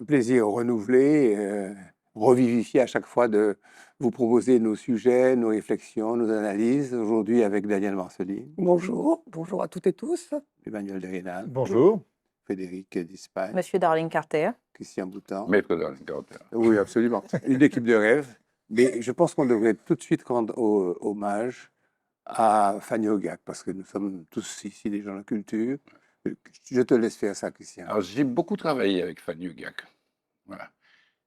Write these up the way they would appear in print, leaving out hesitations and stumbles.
plaisir renouvelé, revivifié à chaque fois de vous proposer nos sujets, nos réflexions, nos analyses. Aujourd'hui avec Daniel Marceline, Bonjour, bonjour à toutes et tous. Emmanuel Derrinal, Bonjour. Frédéric D'Ispagne, Monsieur Darling Carter. Christian Boutan. Maître Darling Carter. Oui, absolument. Une équipe de rêve. Mais je pense qu'on devrait tout de suite rendre hommage à Fanny Hogak, parce que nous sommes tous ici des gens de la culture. Je te laisse faire ça, Christian. Alors, j'ai beaucoup travaillé avec Fanny Hogak. Voilà.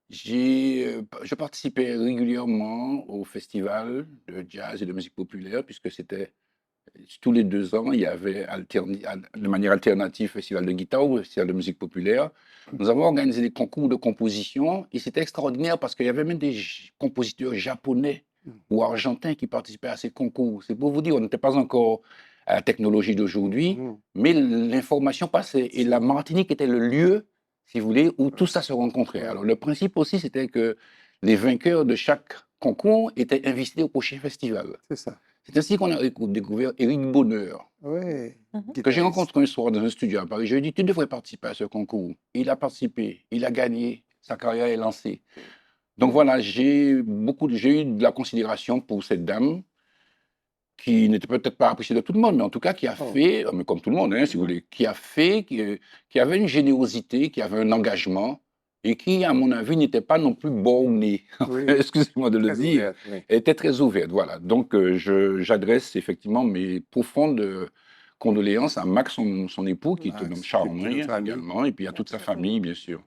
Je participais régulièrement au festival de jazz et de musique populaire, puisque c'était tous les 2 ans, il y avait de manière alternative festival de guitare ou festival de musique populaire. Nous avons organisé des concours de composition et c'était extraordinaire parce qu'il y avait même des compositeurs japonais ou argentins qui participaient à ces concours. C'est pour vous dire, on n'était pas encore à la technologie d'aujourd'hui, mais l'information passait. Et la Martinique était le lieu, si vous voulez, où tout ça se rencontrait. Alors le principe aussi, c'était que les vainqueurs de chaque concours étaient invités au prochain festival. C'est ça. C'est ainsi qu'on a découvert Éric Bonheur, Oui. que j'ai rencontré un soir dans un studio à Paris. Je lui ai dit, tu devrais participer à ce concours. Il a participé, il a gagné, sa carrière est lancée. Donc voilà, j'ai eu de la considération pour cette dame qui n'était peut-être pas appréciée de tout le monde, mais en tout cas qui a fait, mais comme tout le monde, hein, si vous voulez, qui avait une générosité, qui avait un engagement et qui, à mon avis, n'était pas non plus bornée. Oui. Excusez-moi de le Très dire. ouverte, oui. Elle était très ouverte, voilà. Donc, j'adresse effectivement mes profondes condoléances à Max, son époux, qui est un homme Max, charmant qui est notre ami. également, et puis à toute sa famille, bien sûr.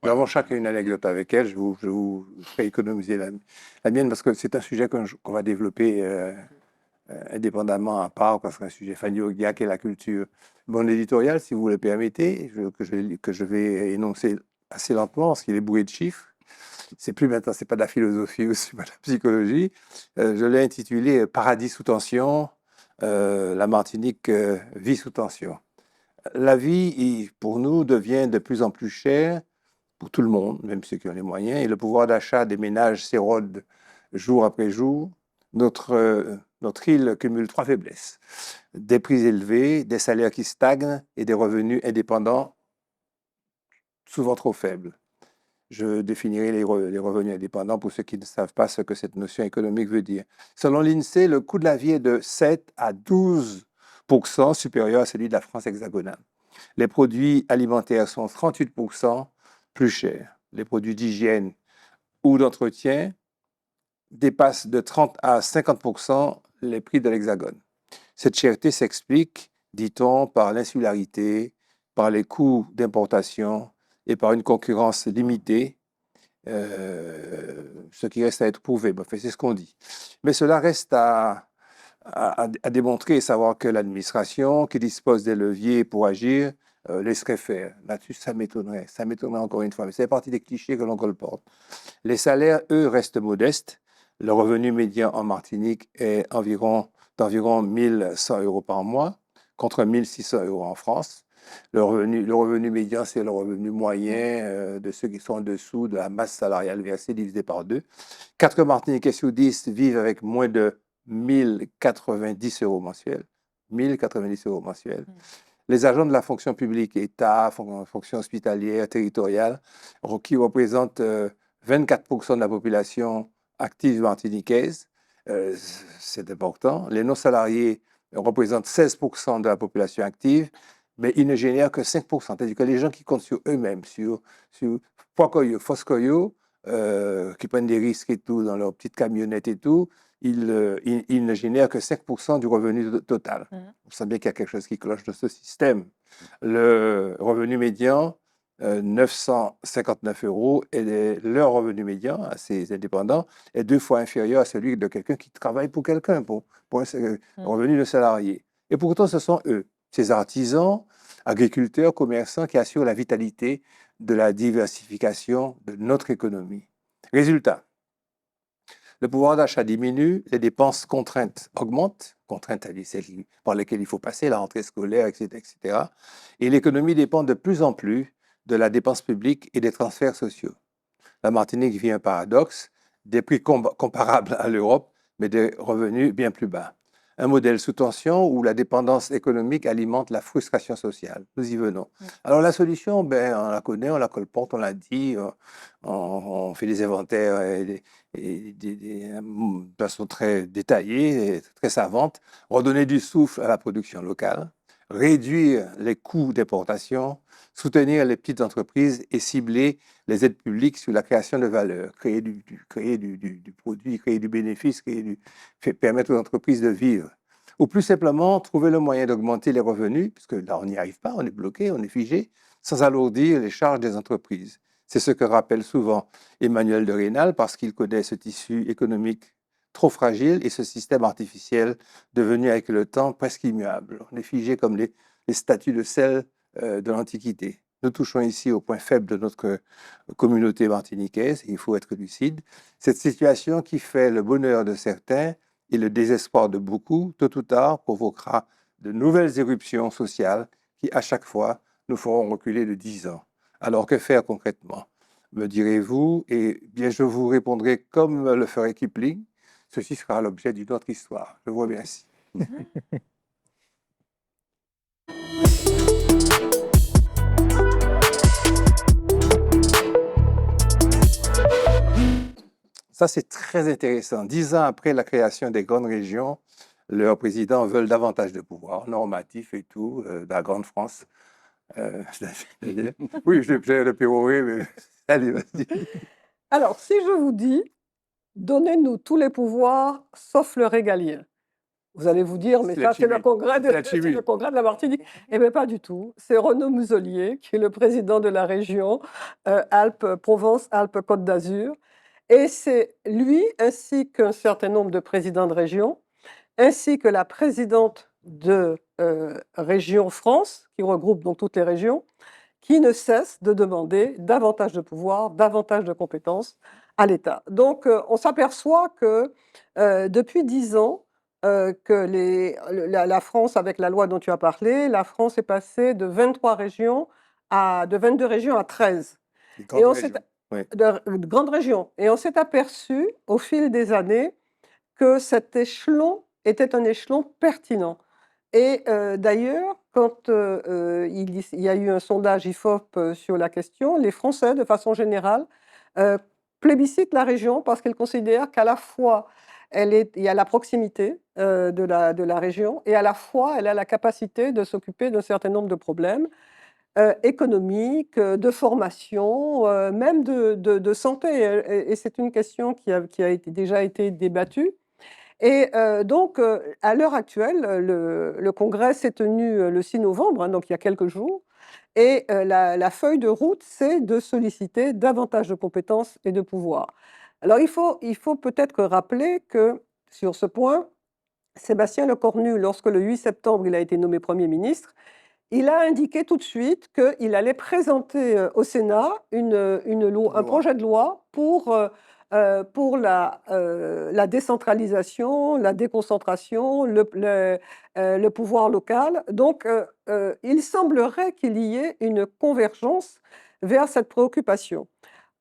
Nous avons chacun une anecdote avec elle. Je vous ferai économiser la mienne parce que c'est un sujet qu'on va développer indépendamment à part, parce que c'est un sujet Fanny Hogak et la culture. Mon éditorial, si vous le permettez, que je vais énoncer assez lentement, parce qu'il est bourré de chiffres. C'est plus maintenant, c'est pas de la philosophie ou c'est pas de la psychologie. Je l'ai intitulé Paradis sous tension, la Martinique vit sous tension. La vie, pour nous, devient de plus en plus chère pour tout le monde, même ceux qui ont les moyens, et le pouvoir d'achat des ménages s'érode jour après jour. Notre île cumule 3 faiblesses: des prix élevés, des salaires qui stagnent et des revenus indépendants souvent trop faibles. Je définirai les revenus indépendants pour ceux qui ne savent pas ce que cette notion économique veut dire. Selon l'INSEE, le coût de la vie est de 7 à 12% supérieur à celui de la France hexagonale. Les produits alimentaires sont 38% plus chers. Les produits d'hygiène ou d'entretien dépassent de 30 à 50% les prix de l'Hexagone. Cette cherté s'explique, dit-on, par l'insularité, par les coûts d'importation et par une concurrence limitée, ce qui reste à être prouvé. C'est ce qu'on dit. Mais cela reste à démontrer et savoir que l'administration, qui dispose des leviers pour agir, laisserait faire. Là-dessus, ça m'étonnerait encore une fois. Mais c'est partie des clichés que l'on colporte. Les salaires, eux, restent modestes. Le revenu médian en Martinique est d'environ 1100 euros par mois, contre 1600 euros en France. Le revenu médian, c'est le revenu moyen de ceux qui sont en dessous de la masse salariale versée divisé par 2. 4 Martiniquais sur 10 vivent avec moins de 1090 euros mensuels. 1090 euros mensuels. Les agents de la fonction publique, État, fonction hospitalière, territoriale, qui représentent 24% de la population active martiniquaise, c'est important. Les non-salariés représentent 16% de la population active, mais ils ne génèrent que 5%. C'est-à-dire que les gens qui comptent sur eux-mêmes, sur Poikoyo, Foscoyo, qui prennent des risques et tout, dans leur petite camionnette et tout, ils ne génèrent que 5% du revenu total. On sent bien qu'il y a quelque chose qui cloche dans ce système. Le revenu médian, 959 euros, et leur revenu médian, à ces indépendants, est 2 fois inférieur à celui de quelqu'un qui travaille pour quelqu'un, pour un revenu de salarié. Et pourtant, ce sont eux, ces artisans, agriculteurs, commerçants, qui assurent la vitalité de la diversification de notre économie. Résultat, le pouvoir d'achat diminue, les dépenses contraintes augmentent, contraintes celles par lesquelles il faut passer, la rentrée scolaire, etc., etc. Et l'économie dépend de plus en plus de la dépense publique et des transferts sociaux. La Martinique vit un paradoxe, des prix comparables à l'Europe, mais des revenus bien plus bas. un modèle sous tension où la dépendance économique alimente la frustration sociale. Nous y venons. Alors la solution, ben, on la connaît, on la colporte, on l'a dit, on fait des inventaires de façon très détaillée, et très savante, redonner du souffle à la production locale, réduire les coûts d'importation, soutenir les petites entreprises et cibler les aides publiques sur la création de valeur, créer du produit, créer du bénéfice, permettre aux entreprises de vivre. Ou plus simplement, trouver le moyen d'augmenter les revenus, puisque là, on n'y arrive pas, on est bloqué, on est figé, sans alourdir les charges des entreprises. C'est ce que rappelle souvent Emmanuel de Rênal, parce qu'il connaît ce tissu économique trop fragile et ce système artificiel devenu avec le temps presque immuable. On est figé comme les statues de sel de l'Antiquité. Nous touchons ici au point faible de notre communauté martiniquaise, il faut être lucide. Cette situation qui fait le bonheur de certains et le désespoir de beaucoup, tôt ou tard, provoquera de nouvelles éruptions sociales qui, à chaque fois, nous feront reculer de 10 ans. Alors, que faire concrètement, me direz-vous? Et bien, je vous répondrai comme le ferait Kipling. Ceci sera l'objet d'une autre histoire. Je vous remercie. Ça, c'est très intéressant. 10 ans après la création des grandes régions, leurs présidents veulent davantage de pouvoir normatif et tout, de la grande France. Oui, j'ai le pérorer, mais allez, vas-y. Alors, si je vous dis, donnez-nous tous les pouvoirs sauf le régalien, vous allez vous dire, mais C'est ça, la c'est le chimie. congrès C'est la c'est chimie. le congrès de la Martinique. Eh bien, pas du tout. C'est Renaud Muselier, qui est le président de la région Provence-Alpes-Côte d'Azur. Et c'est lui, ainsi qu'un certain nombre de présidents de région, ainsi que la présidente de Région France, qui regroupe donc toutes les régions, qui ne cesse de demander davantage de pouvoir, davantage de compétences à l'État. Donc, on s'aperçoit que depuis 10 ans, la France, avec la loi dont tu as parlé, la France est passée de 23 régions de 22 régions à 13. Les Et grandes régions. Oui. de grandes régions. Et on s'est aperçu au fil des années que cet échelon était un échelon pertinent. Et d'ailleurs, quand il y a eu un sondage IFOP sur la question, les Français, de façon générale, plébiscitent la région parce qu'ils considèrent qu'à la fois, il y a la proximité de la région et à la fois, elle a la capacité de s'occuper d'un certain nombre de problèmes économiques, de formation, même de santé. Et c'est une question qui a déjà été débattue. Et donc, à l'heure actuelle, le congrès s'est tenu le 6 novembre, hein, donc il y a quelques jours, et la feuille de route, c'est de solliciter davantage de compétences et de pouvoir. Alors, il faut peut-être rappeler que, sur ce point, Sébastien Lecornu, lorsque le 8 septembre, il a été nommé Premier ministre, il a indiqué tout de suite qu'il allait présenter au Sénat un projet de loi pour la décentralisation, la déconcentration, le pouvoir local. Donc, il semblerait qu'il y ait une convergence vers cette préoccupation.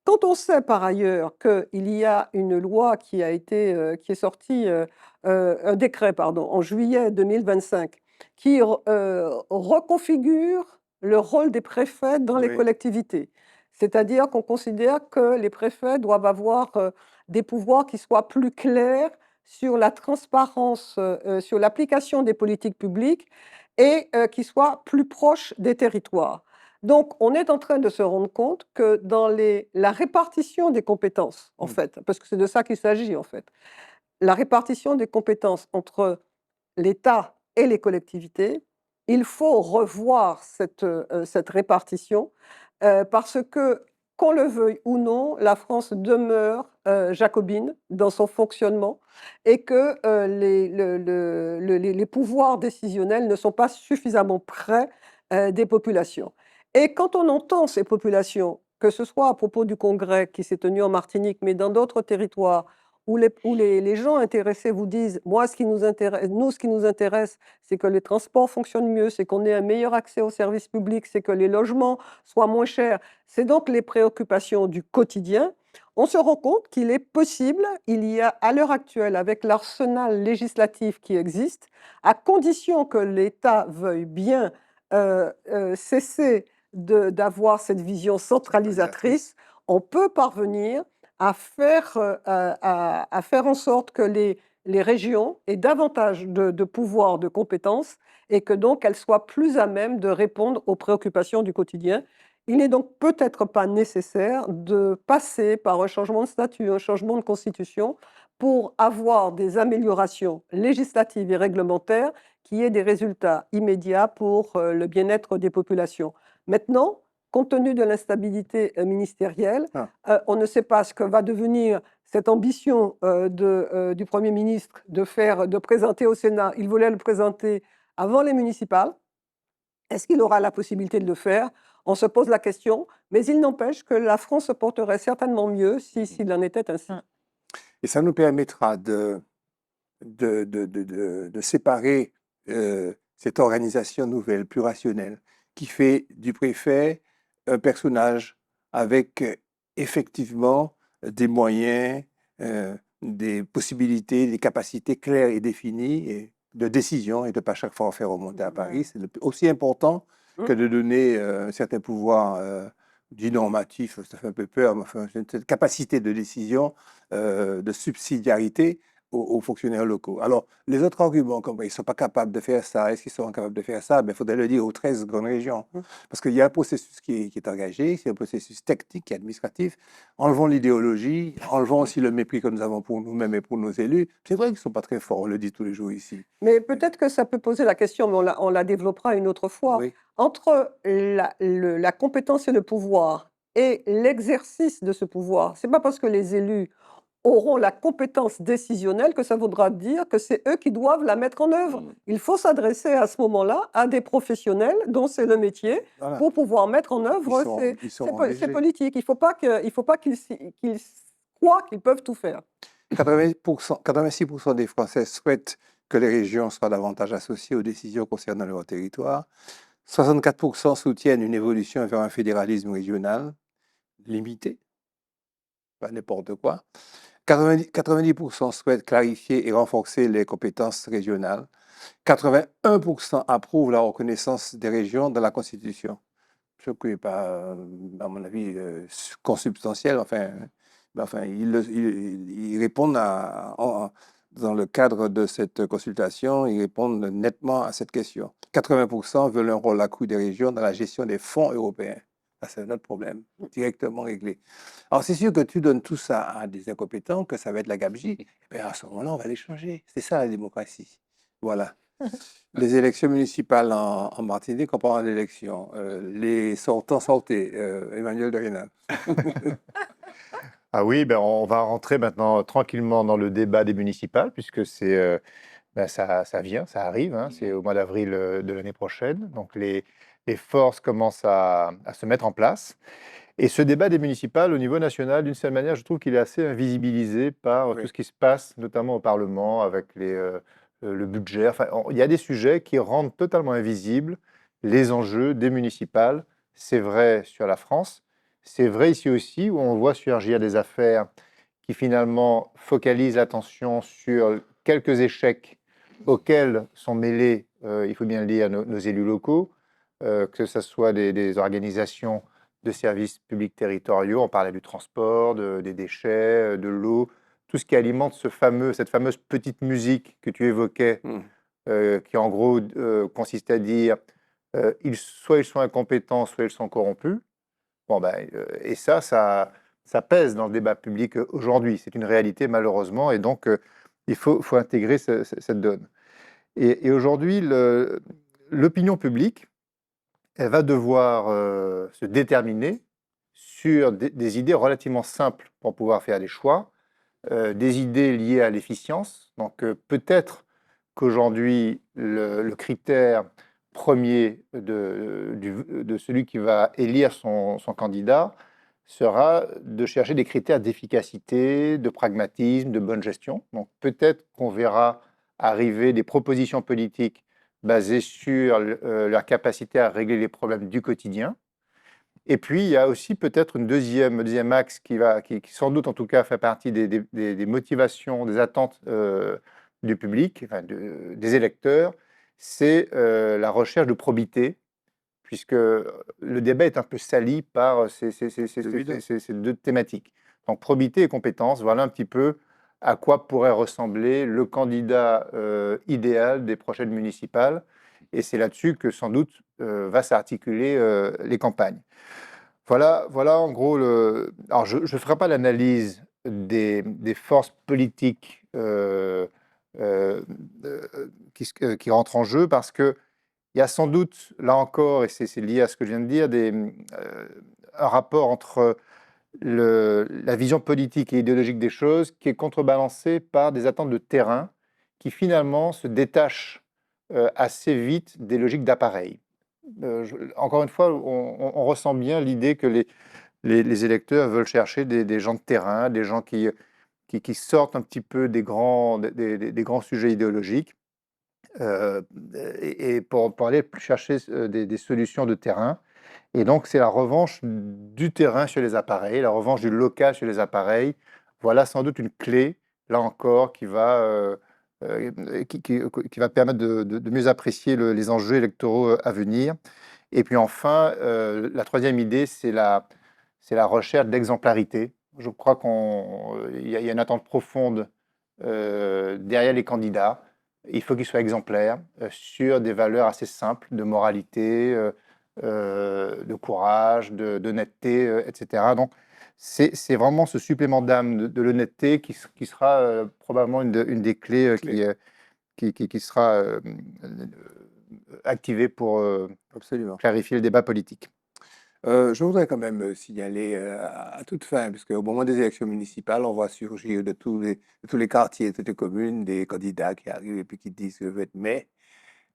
Quand on sait par ailleurs qu'il y a une loi qui est sortie, un décret, pardon, en juillet 2025, qui reconfigure le rôle des préfets dans les collectivités. C'est-à-dire qu'on considère que les préfets doivent avoir des pouvoirs qui soient plus clairs sur la transparence, sur l'application des politiques publiques et qui soient plus proches des territoires. Donc, on est en train de se rendre compte que dans la répartition des compétences, en fait, parce que c'est de ça qu'il s'agit, en fait, la répartition des compétences entre l'État et les collectivités, il faut revoir cette répartition parce que, qu'on le veuille ou non, la France demeure jacobine dans son fonctionnement et que les pouvoirs décisionnels ne sont pas suffisamment près des populations. Et quand on entend ces populations, que ce soit à propos du congrès qui s'est tenu en Martinique, mais dans d'autres territoires, où les gens intéressés vous disent, moi, ce qui nous intéresse, c'est que les transports fonctionnent mieux, c'est qu'on ait un meilleur accès aux services publics, c'est que les logements soient moins chers. C'est donc les préoccupations du quotidien. On se rend compte qu'il est possible, il y a à l'heure actuelle, avec l'arsenal législatif qui existe, à condition que l'État veuille bien cesser d'avoir cette vision centralisatrice, on peut parvenir à faire, à faire en sorte que les régions aient davantage de pouvoir, de compétences, et que donc elles soient plus à même de répondre aux préoccupations du quotidien. Il n'est donc peut-être pas nécessaire de passer par un changement de statut, un changement de constitution pour avoir des améliorations législatives et réglementaires qui aient des résultats immédiats pour le bien-être des populations. Maintenant, compte tenu de l'instabilité ministérielle, on ne sait pas ce que va devenir cette ambition du Premier ministre de présenter au Sénat. Il voulait le présenter avant les municipales. Est-ce qu'il aura la possibilité de le faire? On se pose la question, mais il n'empêche que la France se porterait certainement mieux s'il en était ainsi. Et ça nous permettra de séparer cette organisation nouvelle, plus rationnelle, qui fait du préfet un personnage avec effectivement des moyens, des possibilités, des capacités claires et définies et de décision et de ne pas chaque fois en faire remonter à Paris. C'est aussi important que de donner un certain pouvoir dit normatif, ça fait un peu peur, mais enfin, cette capacité de décision, de subsidiarité aux fonctionnaires locaux. Alors, les autres arguments, comme ils ne sont pas capables de faire ça, est-ce qu'ils sont capables de faire ça? Il faudrait le dire aux 13 grandes régions. Parce qu'il y a un processus qui est engagé, c'est un processus technique et administratif. Enlevons l'idéologie, enlevons aussi le mépris que nous avons pour nous-mêmes et pour nos élus. C'est vrai qu'ils ne sont pas très forts, on le dit tous les jours ici. Mais peut-être que ça peut poser la question, mais on la développera une autre fois. Oui. Entre la compétence et le pouvoir et l'exercice de ce pouvoir, ce n'est pas parce que les élus auront la compétence décisionnelle que ça voudra dire que c'est eux qui doivent la mettre en œuvre. Il faut s'adresser à ce moment-là à des professionnels dont c'est le métier pour pouvoir mettre en œuvre ces politiques. Il ne faut pas qu'ils croient qu'ils peuvent tout faire. 86% des Français souhaitent que les régions soient davantage associées aux décisions concernant leur territoire. 64% soutiennent une évolution vers un fédéralisme régional limité, pas n'importe quoi. 90% souhaitent clarifier et renforcer les compétences régionales. 81% approuvent la reconnaissance des régions dans la Constitution. Ce qui n'est pas, à mon avis, consubstantiel. Enfin, ils répondent dans le cadre de cette consultation, ils répondent nettement à cette question. 80% veulent un rôle accru des régions dans la gestion des fonds européens. Ça, c'est un autre problème, directement réglé. Alors, c'est sûr que tu donnes tout ça à des incompétents, que ça va être la gabegie. Et bien, à ce moment-là, on va les changer. C'est ça, la démocratie. Voilà. Les élections municipales en Martinique, on parle d'élections. Les sortants sortés, Emmanuel de Rhénal. Ah oui, ben on va rentrer maintenant tranquillement dans le débat des municipales, puisque c'est, ça vient, ça arrive, hein, c'est au mois d'avril de l'année prochaine. Donc les forces commencent à se mettre en place. Et ce débat des municipales au niveau national, d'une certaine manière, je trouve qu'il est assez invisibilisé par tout ce qui se passe, notamment au Parlement, avec le budget. Enfin, il y a des sujets qui rendent totalement invisibles les enjeux des municipales. C'est vrai sur la France. C'est vrai ici aussi, où on voit surgir des affaires qui finalement focalisent l'attention sur quelques échecs auxquels sont mêlés, il faut bien le dire, nos élus locaux, que ce soit des organisations de services publics territoriaux, on parlait du transport, des déchets, de l'eau, tout ce qui alimente cette fameuse petite musique que tu évoquais, qui en gros consiste à dire soit ils sont incompétents, soit ils sont corrompus. Bon, et ça pèse dans le débat public aujourd'hui. C'est une réalité, malheureusement, et donc il faut intégrer cette donne. Et aujourd'hui, l'opinion publique, elle va devoir se déterminer sur des idées relativement simples pour pouvoir faire des choix, des idées liées à l'efficience. Donc peut-être qu'aujourd'hui, le critère premier de celui qui va élire son candidat sera de chercher des critères d'efficacité, de pragmatisme, de bonne gestion. Donc peut-être qu'on verra arriver des propositions politiques basées sur leur capacité à régler les problèmes du quotidien. Et puis, il y a aussi peut-être un deuxième axe qui sans doute, en tout cas, fait partie des motivations, des attentes du public, enfin, des électeurs, c'est la recherche de probité, puisque le débat est un peu sali par Évidemment. ces deux thématiques. Donc, probité et compétence, voilà un petit peu à quoi pourrait ressembler le candidat idéal des prochaines municipales. Et c'est là-dessus que sans doute va s'articuler les campagnes. Voilà en gros le. Alors, je ne ferai pas l'analyse des forces politiques euh, qui rentrent en jeu parce que il y a sans doute, là encore, et c'est lié à ce que je viens de dire, un rapport entre la vision politique et idéologique des choses qui est contrebalancé par des attentes de terrain qui finalement se détachent assez vite des logiques d'appareil. Encore une fois, on ressent bien l'idée que les électeurs veulent chercher des gens de terrain, des gens qui sortent un petit peu des grands sujets idéologiques et pour aller chercher des solutions de terrain. Et donc, c'est la revanche du terrain chez les appareils, la revanche du local chez les appareils. Voilà sans doute une clé, là encore, qui va permettre de mieux apprécier les enjeux électoraux à venir. Et puis enfin, la troisième idée, c'est la recherche d'exemplarité. Je crois qu'il y a une attente profonde derrière les candidats. Il faut qu'ils soient exemplaires sur des valeurs assez simples de moralité, de courage, d'honnêteté, etc. Donc, c'est vraiment ce supplément d'âme de l'honnêteté qui sera probablement une des clés qui sera activée pour Absolument. clarifier le débat politique. Je voudrais quand même signaler à toute fin, parce qu'au moment des élections municipales, on voit surgir de tous les quartiers, de toutes les communes, des candidats qui arrivent et puis qui disent que je veux être maire.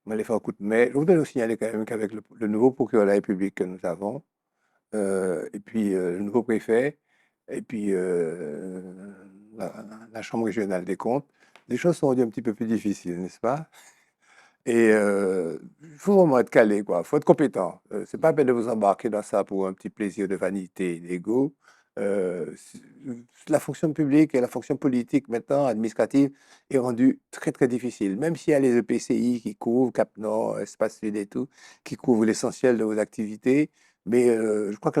On va les faire un coup de main. Je voudrais aussi signaler quand même qu'avec le nouveau procureur de la République que nous avons, et puis le nouveau préfet, et puis la Chambre régionale des comptes, les choses sont rendues un petit peu plus difficiles, n'est-ce pas? Et il faut vraiment être calé, quoi. Il faut être compétent. C'est pas la peine de vous embarquer dans ça pour un petit plaisir de vanité et d'ego. La fonction publique et la fonction politique, maintenant, administrative, est rendue très, très difficile. Même s'il y a les EPCI qui couvrent, Cap Nord, Espace Sud et tout, qui couvrent l'essentiel de vos activités. Mais je crois que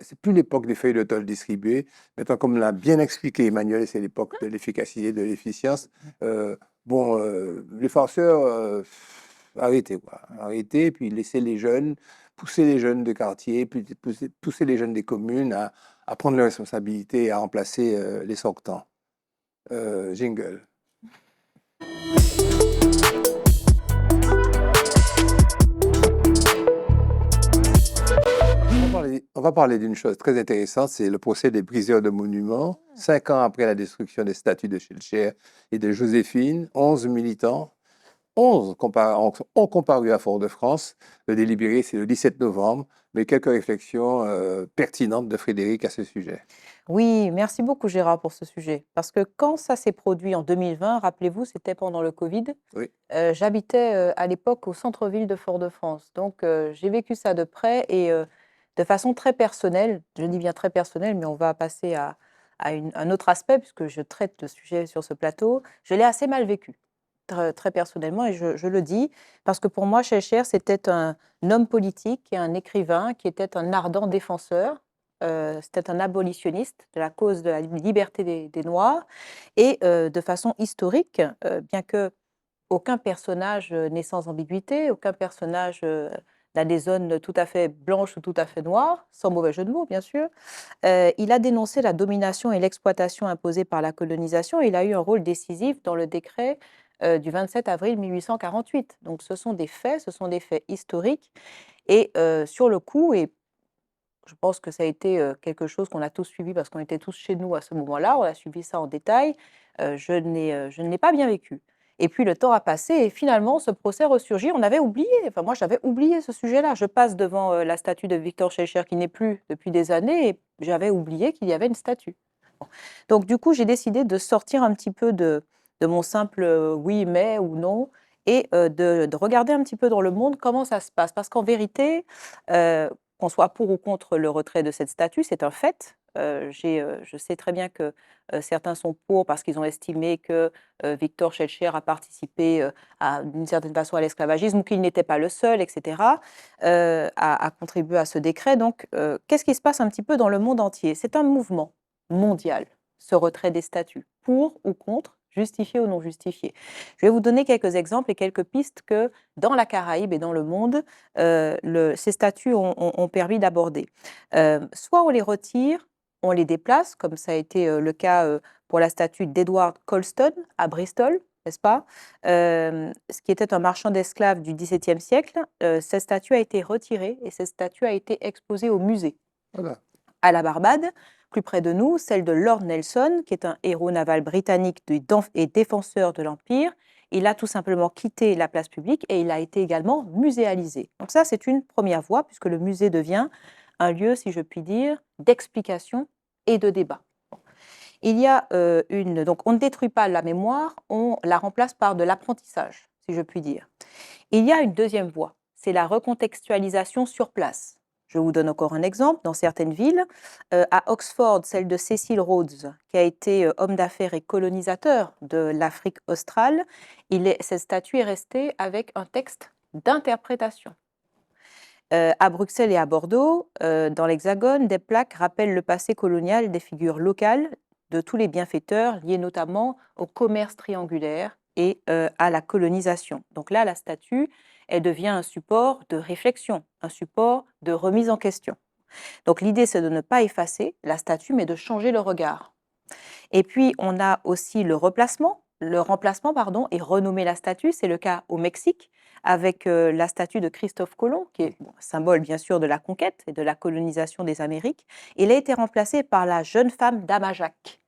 c'est plus l'époque des feuilles de tôle distribuées. Maintenant, comme l'a bien expliqué Emmanuel, c'est l'époque de l'efficacité, de l'efficience. Bon, les farceurs, arrêtez, quoi. Arrêtez, puis laissez les jeunes, pousser les jeunes de quartier, puis pousser les jeunes des communes à prendre leurs responsabilités et à remplacer les sortants. Jingle. On va parler d'une chose très intéressante, c'est le procès des briseurs de monuments. 5 ans après la destruction des statues de Schellcher et de Joséphine, 11 militants, 11 ont comparu à Fort-de-France. Le délibéré, c'est le 17 novembre, mais quelques réflexions pertinentes de Frédéric à ce sujet. Oui, merci beaucoup Gérard pour ce sujet. Parce que quand ça s'est produit en 2020, rappelez-vous, c'était pendant le Covid. Oui. J'habitais à l'époque au centre-ville de Fort-de-France. Donc j'ai vécu ça de près et de façon très personnelle. Je dis bien très personnelle, mais on va passer à un autre aspect puisque je traite le sujet sur ce plateau. Je l'ai assez mal vécu, très personnellement, et je le dis, parce que pour moi, Schellcher, c'était un homme politique et un écrivain qui était un ardent défenseur. C'était un abolitionniste de la cause de la liberté des Noirs. Et de façon historique, bien que aucun personnage n'est sans ambiguïté, aucun personnage n'a des zones tout à fait blanches ou tout à fait noires, sans mauvais jeu de mots, bien sûr. Il a dénoncé la domination et l'exploitation imposées par la colonisation. Il a eu un rôle décisif dans le décret du 27 avril 1848. Donc ce sont des faits historiques. Et sur le coup, et je pense que ça a été quelque chose qu'on a tous suivi parce qu'on était tous chez nous à ce moment-là, on a suivi ça en détail, je ne l'ai pas bien vécu. Et puis le temps a passé et finalement ce procès ressurgit. On avait oublié, enfin moi j'avais oublié ce sujet-là. Je passe devant la statue de Victor Schellcher qui n'est plus depuis des années et j'avais oublié qu'il y avait une statue. Bon. Donc du coup j'ai décidé de sortir un petit peu de mon simple oui mais ou non et de regarder un petit peu dans le monde comment ça se passe. Parce qu'en vérité, qu'on soit pour ou contre le retrait de cette statue, c'est un fait. Je sais très bien que certains sont pour parce qu'ils ont estimé que Victor Schellcher a participé d'une certaine façon à l'esclavagisme ou qu'il n'était pas le seul, etc., à contribuer à ce décret. Donc, qu'est-ce qui se passe un petit peu dans le monde entier? C'est un mouvement mondial, ce retrait des statues, pour ou contre, justifié ou non justifié. Je vais vous donner quelques exemples et quelques pistes que dans la Caraïbe et dans le monde, ces statuts ont permis d'aborder. Soit on les retire, on les déplace, comme ça a été le cas pour la statue d'Edward Colston à Bristol, n'est-ce pas? Ce qui était un marchand d'esclaves du XVIIe siècle. Cette statue a été retirée et cette statue a été exposée au musée. Voilà. À la Barbade, plus près de nous, celle de Lord Nelson, qui est un héros naval britannique et défenseur de l'Empire. Il a tout simplement quitté la place publique et il a été également muséalisé. Donc ça, c'est une première voie, puisque le musée devient un lieu, si je puis dire, d'explication et de débat. Il y a donc on ne détruit pas la mémoire, on la remplace par de l'apprentissage, si je puis dire. Il y a une deuxième voie, c'est la recontextualisation sur place. Je vous donne encore un exemple. Dans certaines villes, à Oxford, celle de Cecil Rhodes, qui a été homme d'affaires et colonisateur de l'Afrique australe, cette statue est restée avec un texte d'interprétation. À Bruxelles et à Bordeaux, dans l'Hexagone, des plaques rappellent le passé colonial des figures locales de tous les bienfaiteurs liés notamment au commerce triangulaire et à la colonisation. Donc là, la statue, elle devient un support de réflexion, un support de remise en question. Donc l'idée, c'est de ne pas effacer la statue, mais de changer le regard. Et puis, on a aussi le remplacement, et renommer la statue. C'est le cas au Mexique, avec la statue de Christophe Colomb, qui est symbole bien sûr de la conquête et de la colonisation des Amériques. Il a été remplacé par la jeune femme d'Amajac,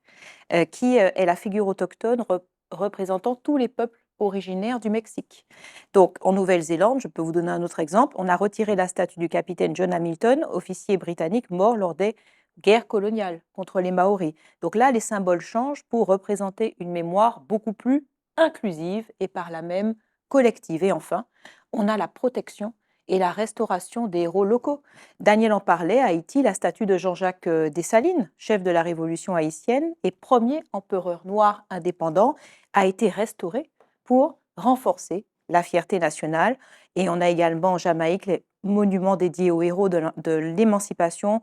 qui est la figure autochtone représentant tous les peuples originaires du Mexique. Donc, en Nouvelle-Zélande, je peux vous donner un autre exemple, on a retiré la statue du capitaine John Hamilton, officier britannique mort lors des guerres coloniales contre les Maoris. Donc là, les symboles changent pour représenter une mémoire beaucoup plus inclusive et par là même collective. Et enfin, on a la protection et la restauration des héros locaux. Daniel en parlait, à Haïti, la statue de Jean-Jacques Dessalines, chef de la révolution haïtienne et premier empereur noir indépendant, a été restaurée pour renforcer la fierté nationale. Et on a également en Jamaïque les monuments dédiés aux héros de l'émancipation,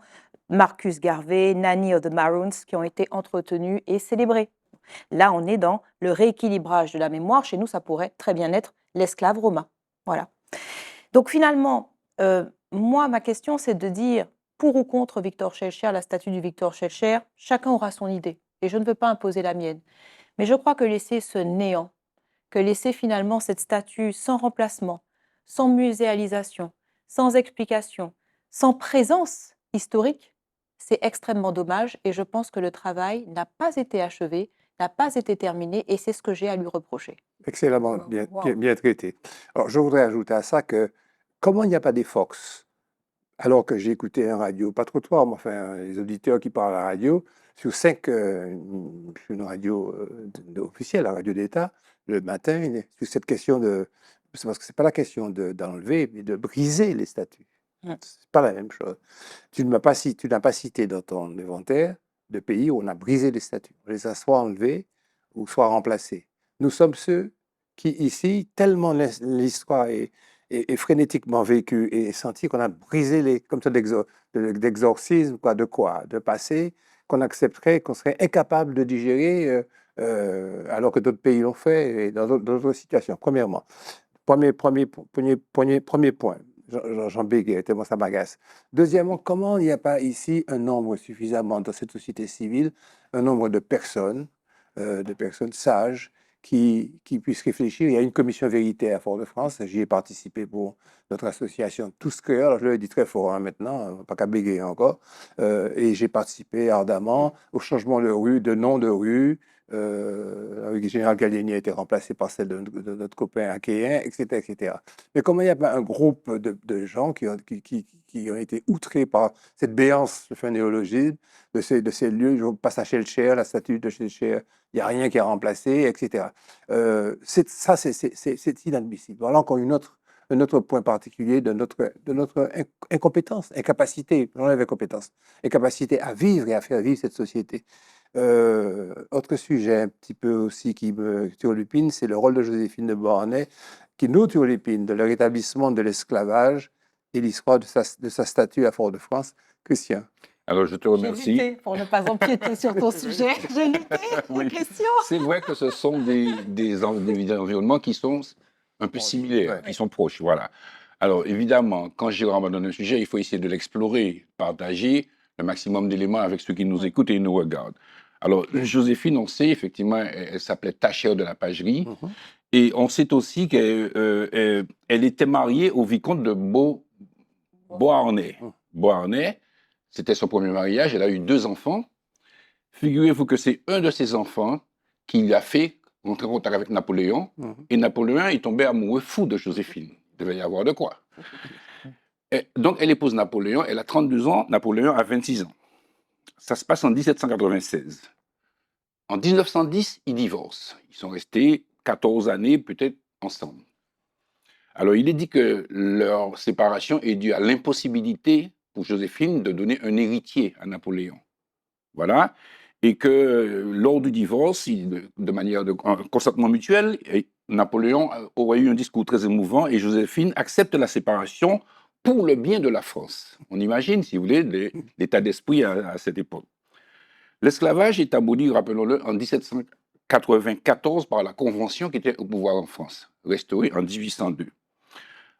Marcus Garvey, Nanny of the Maroons, qui ont été entretenus et célébrés. Là, on est dans le rééquilibrage de la mémoire. Chez nous, ça pourrait très bien être l'esclave romain. Voilà. Donc finalement, moi, ma question, c'est de dire pour ou contre Victor Schellcher, la statue du Victor Schellcher, chacun aura son idée. Et je ne veux pas imposer la mienne. Mais je crois que laisser ce néant, que laisser finalement cette statue sans remplacement, sans muséalisation, sans explication, sans présence historique, c'est extrêmement dommage et je pense que le travail n'a pas été achevé, n'a pas été terminé et c'est ce que j'ai à lui reprocher. Excellemment bien traité. Alors, je voudrais ajouter à ça que, comment il n'y a pas des Fox, alors que j'ai écouté un radio, pas trop toi, mais enfin, les auditeurs qui parlent à la radio, sur 5, une radio officielle, la radio d'État, le matin, sur cette question de. C'est parce que c'est pas la question d'enlever, mais de briser les statuts. C'est pas la même chose. Tu n'as pas cité dans ton inventaire de pays où on a brisé les statuts. On les a soit enlevés ou soit remplacés. Nous sommes ceux qui, ici, tellement l'histoire est frénétiquement vécue et sentie qu'on a brisé les, comme ça, d'exorcisme, de quoi? De passé, qu'on accepterait, qu'on serait incapable de digérer, alors que d'autres pays l'ont fait et dans d'autres situations. Premièrement. Premier point. J'en bégaye, tellement ça m'agace. Deuxièmement, comment il n'y a pas ici un nombre suffisament dans cette société civile, un nombre de personnes sages qui puissent réfléchir. Il y a une commission vérité à Fort-de-France, j'y ai participé pour notre association Tous Créoles, alors je le dis très fort maintenant, pas qu'à bégayer encore, et j'ai participé ardemment au changement de nom de rue. Le général Gallieni a été remplacé par celle de notre copain achéen, etc., etc. Mais comment il n'y a pas un groupe de gens qui ont été outrés par cette béance, je fais un néologisme, de ces lieux, je passe à Schellcher, la statue de Schellcher, il n'y a rien qui a remplacé, etc. C'est inadmissible. Voilà encore une autre de notre point particulier, de notre incompétence, incapacité, j'enlève incompétence, incapacité à vivre et à faire vivre cette société. Autre sujet un petit peu aussi qui me turlupine, c'est le rôle de Joséphine de Beauharnais, qui nous turlupine, de le rétablissement de l'esclavage et l'histoire de sa statue à Fort-de-France. Christian. Alors, je te J'ai remercie. lutté pour ne pas empiéter sur ton sujet. J'ai lutté, Oui. Christian. C'est vrai que ce sont des environnements qui sont un peu similaires, Ouais. qui sont proches. Voilà. Alors, évidemment, quand Jérôme donne un sujet, il faut essayer de l'explorer, partager le maximum d'éléments avec ceux qui nous écoutent et nous regardent. Alors, Joséphine, on sait, effectivement, elle s'appelait Tachère de la Pagerie. Mhm. Et on sait aussi qu'elle elle était mariée au vicomte de Beauharnais. Beauharnais, c'était son premier mariage. Elle a eu 2 enfants. Figurez-vous que c'est un de ses enfants qui lui a fait rentrer en contact avec Napoléon. Mhm. Et Napoléon est tombé amoureux fou de Joséphine. Il devait y avoir de quoi. Et donc, elle épouse Napoléon. Elle a 32 ans. Napoléon a 26 ans. Ça se passe en 1796. En 1910, ils divorcent. Ils sont restés 14 années peut-être ensemble. Alors, il est dit que leur séparation est due à l'impossibilité pour Joséphine de donner un héritier à Napoléon. Voilà. Et que lors du divorce, de manière de consentement mutuel, Napoléon aurait eu un discours très émouvant et Joséphine accepte la séparation pour le bien de la France. On imagine, si vous voulez, l'état d'esprit à cette époque. L'esclavage est aboli, rappelons-le, en 1794 par la Convention qui était au pouvoir en France, restaurée en 1802.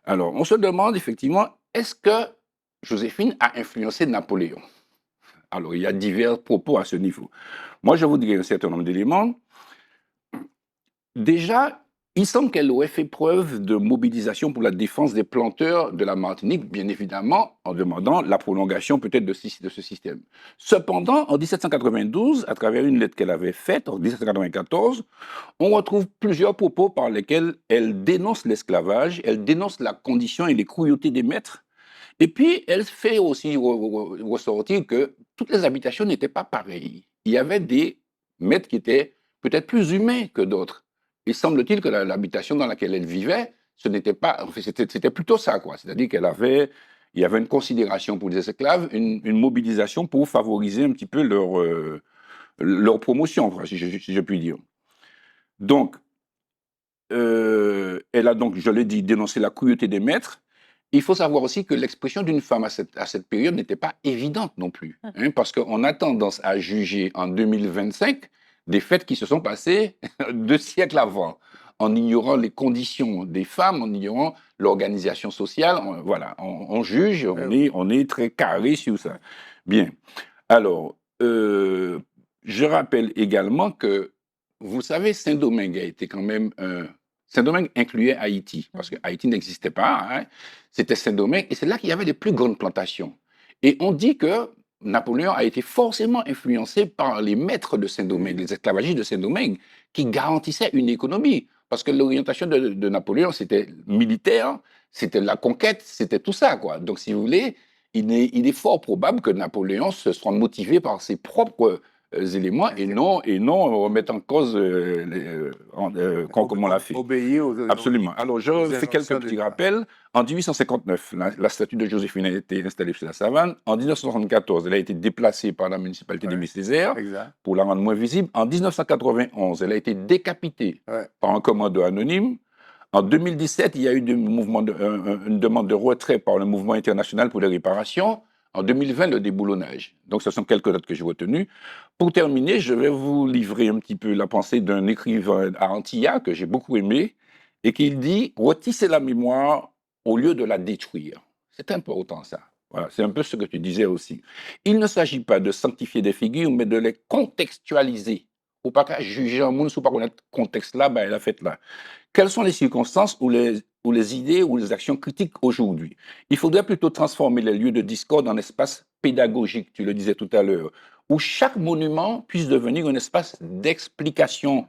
Alors, on se demande effectivement, est-ce que Joséphine a influencé Napoléon? Alors, il y a divers propos à ce niveau. Moi, je vous dirai un certain nombre d'éléments. Déjà, il semble qu'elle aurait fait preuve de mobilisation pour la défense des planteurs de la Martinique, bien évidemment, en demandant la prolongation peut-être de ce système. Cependant, en 1792, à travers une lettre qu'elle avait faite, en 1794, on retrouve plusieurs propos par lesquels elle dénonce l'esclavage, elle dénonce la condition et les cruautés des maîtres, et puis elle fait aussi ressortir que toutes les habitations n'étaient pas pareilles. Il y avait des maîtres qui étaient peut-être plus humains que d'autres. Il semble-t-il que l'habitation dans laquelle elle vivait, ce n'était pas, enfin, c'était plutôt ça, quoi. C'est-à-dire il y avait une considération pour les esclaves, une mobilisation pour favoriser un petit peu leur promotion, si je puis dire. Donc, elle a donc, je l'ai dit, dénoncé la cruauté des maîtres. Il faut savoir aussi que l'expression d'une femme à cette période n'était pas évidente non plus, hein, parce qu'on a tendance à juger en 2025 des faits qui se sont passés 2 siècles avant, en ignorant les conditions des femmes, en ignorant l'organisation sociale. Voilà, on juge, on est très carré sur ça. Bien. Alors, je rappelle également que, vous savez, Saint-Domingue a été quand même Saint-Domingue incluait Haïti, parce que Haïti n'existait pas, hein. C'était Saint-Domingue, et c'est là qu'il y avait les plus grandes plantations. Et on dit que Napoléon a été forcément influencé par les maîtres de Saint-Domingue, les esclavagistes de Saint-Domingue, qui garantissaient une économie. Parce que l'orientation de Napoléon, c'était militaire, c'était la conquête, c'était tout ça, quoi. Donc, si vous voulez, il est fort probable que Napoléon se soit motivé par ses propres éléments et non remettre en cause comme on l'a fait. Obéir aux Absolument. Alors, je aux fais quelques injonctions petits de- rappels. En 1859, la statue de Joséphine a été installée sur la Savane. En 1974, elle a été déplacée par la municipalité de Miss-Césaire Exact. pour la rendre moins visible. En 1991, elle a été décapitée Ouais. par un commando anonyme. En 2017, il y a eu une demande de retrait par le mouvement international pour les réparations. En 2020, le déboulonnage. Donc, ce sont quelques dates que j'ai retenues. Pour terminer, je vais vous livrer un petit peu la pensée d'un écrivain à Antilla que j'ai beaucoup aimé et qui dit « Retisser la mémoire au lieu de la détruire ». C'est important, ça. Voilà, c'est un peu ce que tu disais aussi. Il ne s'agit pas de sanctifier des figures, mais de les contextualiser. Faut pas qu'à juger un monde sous pas connaître le contexte là, ben, elle a fait là. Quelles sont les circonstances ou les idées ou les actions critiques aujourd'hui? Il faudrait plutôt transformer les lieux de discorde en espaces pédagogiques, tu le disais tout à l'heure, où chaque monument puisse devenir un espace d'explication,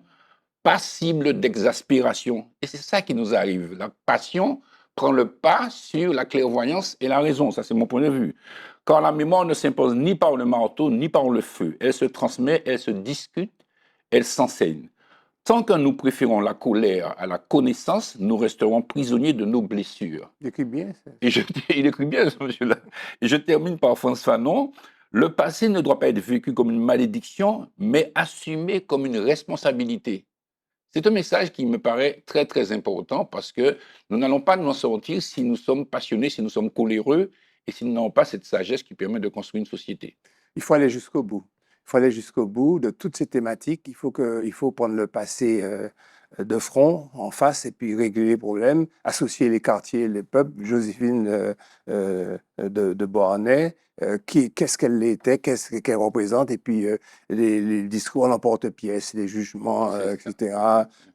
passible d'exaspération. Et c'est ça qui nous arrive. La passion prend le pas sur la clairvoyance et la raison. Ça, c'est mon point de vue. Car la mémoire ne s'impose ni par le marteau, ni par le feu. Elle se transmet, elle se discute, elle s'enseigne. Tant que nous préférons la colère à la connaissance, nous resterons prisonniers de nos blessures. Il écrit bien. Et il écrit bien, ce monsieur-là. Et je termine par Frantz Fanon. Le passé ne doit pas être vécu comme une malédiction, mais assumé comme une responsabilité. C'est un message qui me paraît très, très important parce que nous n'allons pas nous en sortir si nous sommes passionnés, si nous sommes coléreux et si nous n'avons pas cette sagesse qui permet de construire une société. Il faut aller jusqu'au bout. Il faut aller jusqu'au bout de toutes ces thématiques. Il faut prendre le passé de front, en face, et puis régler les problèmes, associer les quartiers, les peuples. Joséphine de Beauharnais, qu'est-ce qu'elle était, qu'est-ce qu'elle représente, et puis les discours en emporte-pièce, les jugements, etc.,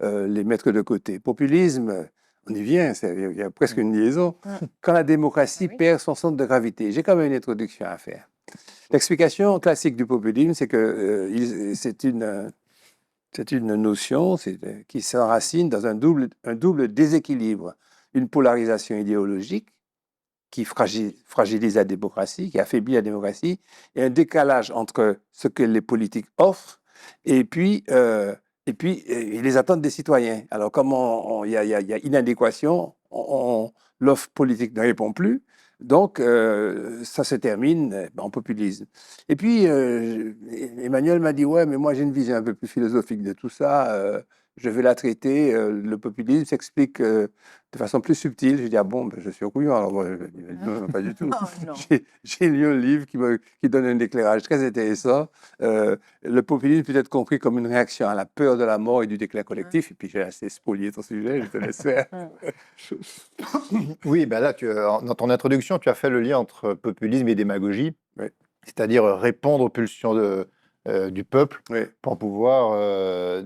les mettre de côté. Populisme, on y vient, il y a presque une liaison. Quand la démocratie perd son centre de gravité, j'ai quand même une introduction à faire. L'explication classique du populisme, c'est que c'est une notion qui s'enracine dans un double déséquilibre. Une polarisation idéologique qui fragilise la démocratie, qui affaiblit la démocratie, et un décalage entre ce que les politiques offrent et puis les attentes des citoyens. Alors, comme il y a inadéquation, l'offre politique ne répond plus. Donc, ça se termine en populisme. Et puis, Emmanuel m'a dit, ouais, mais moi j'ai une vision un peu plus philosophique de tout ça. Je vais la traiter. Le populisme s'explique de façon plus subtile. J'ai dit, ah bon, ben, je suis au couillon. Alors, moi, non, pas du tout. Non. J'ai lu un livre qui donne un éclairage très intéressant. Le populisme peut être compris comme une réaction à la peur de la mort et du déclin collectif. Et puis, j'ai assez spolié ton sujet, je te laisse faire. Oui, ben là, dans ton introduction, tu as fait le lien entre populisme et démagogie, Oui. c'est-à-dire répondre aux pulsions du peuple Oui. pour pouvoir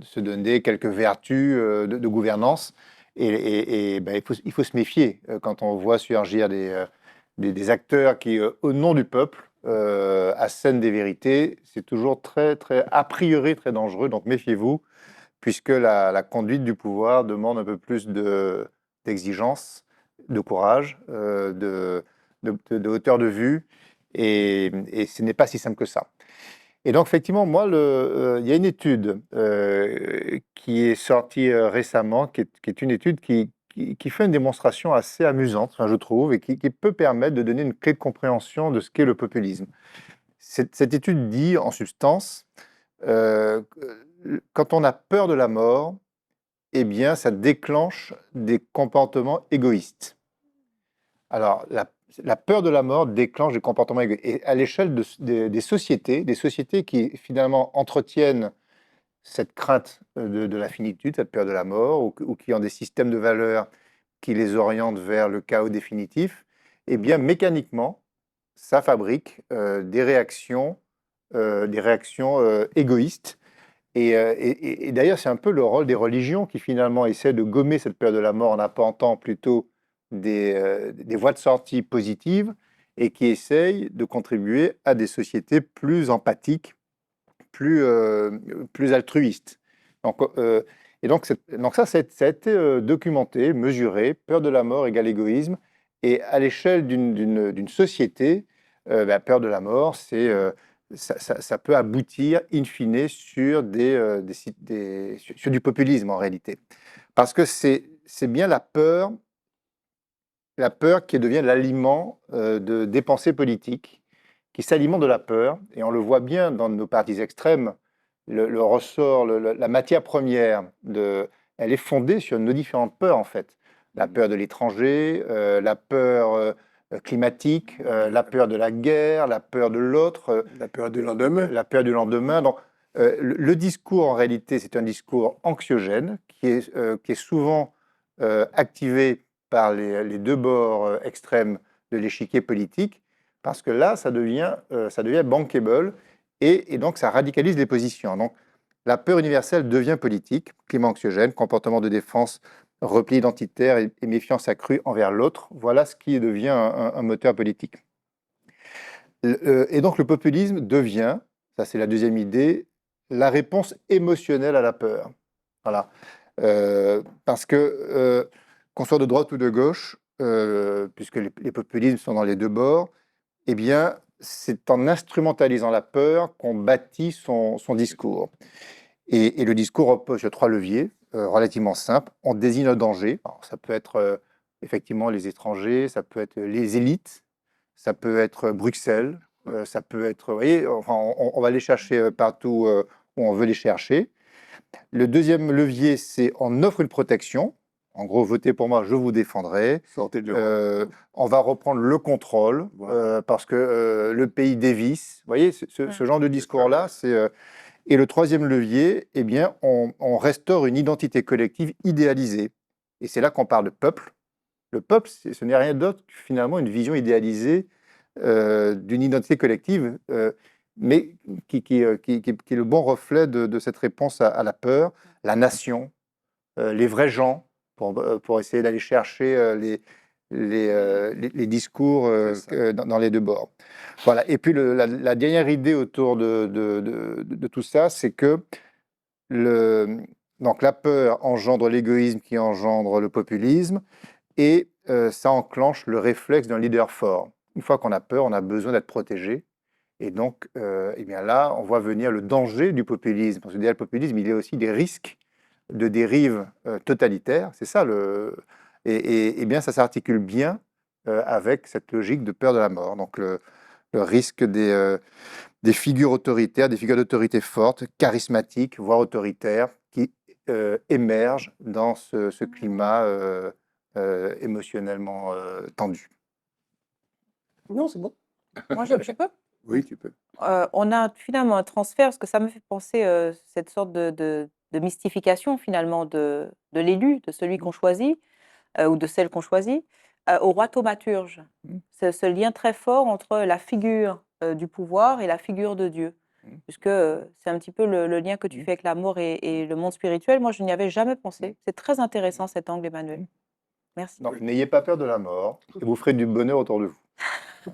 se donner quelques vertus de gouvernance. Et ben, il faut se méfier quand on voit surgir des acteurs qui, au nom du peuple, assènent des vérités. C'est toujours très, très, a priori, très dangereux. Donc méfiez-vous, puisque la conduite du pouvoir demande un peu plus d'exigence, de courage, de hauteur de vue, et ce n'est pas si simple que ça. Et donc, effectivement, moi, il y a une étude qui est sortie récemment, qui est une étude qui fait une démonstration assez amusante, enfin, je trouve, et qui peut permettre de donner une clé de compréhension de ce qu'est le populisme. Cette étude dit, en substance, quand on a peur de la mort, eh bien, ça déclenche des comportements égoïstes. Alors, la peur de la mort déclenche des comportements égoïstes. Et à l'échelle des sociétés qui finalement entretiennent cette crainte de la finitude, cette peur de la mort, ou qui ont des systèmes de valeurs qui les orientent vers le chaos définitif, eh bien, mécaniquement, ça fabrique des réactions égoïstes. Et d'ailleurs, c'est un peu le rôle des religions qui finalement essaient de gommer cette peur de la mort en apportant plutôt des voies de sortie positives et qui essayent de contribuer à des sociétés plus empathiques, plus altruistes. Donc ça a été documenté, mesuré, peur de la mort égale égoïsme. Et à l'échelle d'une société, peur de la mort, ça peut aboutir, in fine, sur sur du populisme en réalité. Parce que c'est bien la peur qui devient l'aliment des pensées politiques, qui s'alimente de la peur. Et on le voit bien dans nos partis extrêmes, le ressort, la matière première, elle est fondée sur nos différentes peurs, en fait. La peur de l'étranger, la peur climatique, la peur de la guerre, la peur de l'autre. La peur du lendemain. La peur du lendemain. Donc, le discours, en réalité, c'est un discours anxiogène qui est souvent activé par les deux bords extrêmes de l'échiquier politique, parce que là, ça devient bankable, et donc ça radicalise les positions. Donc, la peur universelle devient politique, climat anxiogène, comportement de défense, repli identitaire et méfiance accrue envers l'autre. Voilà ce qui devient un moteur politique. Et donc le populisme devient, ça c'est la deuxième idée, la réponse émotionnelle à la peur. Voilà. Parce que, qu'on soit de droite ou de gauche, puisque les populismes sont dans les deux bords, eh bien, c'est en instrumentalisant la peur qu'on bâtit son discours. Et le discours repose sur 3 leviers relativement simples. On désigne un danger. Alors, ça peut être effectivement les étrangers, ça peut être les élites, ça peut être Bruxelles, ça peut être, vous voyez, enfin, on va les chercher partout où on veut les chercher. Le deuxième levier, c'est on offre une protection. En gros, votez pour moi, je vous défendrai. Sortez de l'Europe. On va reprendre le contrôle Voilà. parce que le pays dévisse. Vous voyez, ce genre de discours-là, c'est... Et le troisième levier, eh bien, on restaure une identité collective idéalisée. Et c'est là qu'on parle de peuple. Le peuple, ce n'est rien d'autre que finalement une vision idéalisée d'une identité collective, mais qui est le bon reflet de cette réponse à la peur, la nation, les vrais gens, pour essayer d'aller chercher les discours C'est ça. dans les deux bords. Voilà. Et puis la dernière idée autour de tout ça, c'est que donc la peur engendre l'égoïsme qui engendre le populisme, et ça enclenche le réflexe d'un leader fort. Une fois qu'on a peur, on a besoin d'être protégé. Et donc, eh bien là, on voit venir le danger du populisme. Parce que derrière le populisme, il y a aussi des risques de dérive totalitaire. C'est ça et bien, ça s'articule bien avec cette logique de peur de la mort. Donc, le risque des figures autoritaires, des figures d'autorité fortes, charismatiques, voire autoritaires, qui émergent dans ce climat émotionnellement tendu. Non, c'est bon. Moi, je peux? Oui, tu peux. On a finalement un transfert, parce que ça me fait penser cette sorte de mystification finalement de l'élu, de celui qu'on choisit, ou de celle qu'on choisit, au roi thaumaturge. Mmh. Ce lien très fort entre la figure du pouvoir et la figure de Dieu. Mmh. Puisque c'est un petit peu le lien que tu Mmh. fais avec la mort et le monde spirituel. Moi, je n'y avais jamais pensé. C'est très intéressant cet angle, Emmanuel. Merci. Donc, n'ayez pas peur de la mort, et vous ferez du bonheur autour de vous.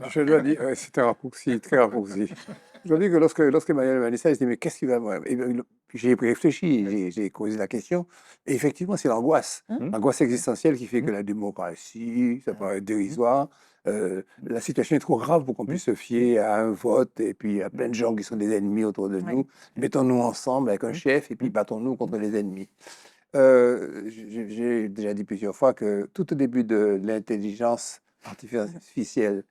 Je dois dire, ouais, c'est un raccourci, très raccourci. Je dois dire que lorsque Emmanuel m'a dit ça, je dit, mais qu'est-ce qu'il va moi Puis j'ai réfléchi, j'ai causé la question. Et effectivement, c'est l'angoisse. Mmh. L'angoisse existentielle qui fait que la démo paraît si, ça paraît dérisoire. La situation est trop grave pour qu'on puisse se fier à un vote. Et puis, il y a plein de gens qui sont des ennemis autour de Ouais. nous. Mettons-nous ensemble avec un chef et puis battons-nous contre les ennemis. J'ai déjà dit plusieurs fois que tout au début de l'intelligence artificielle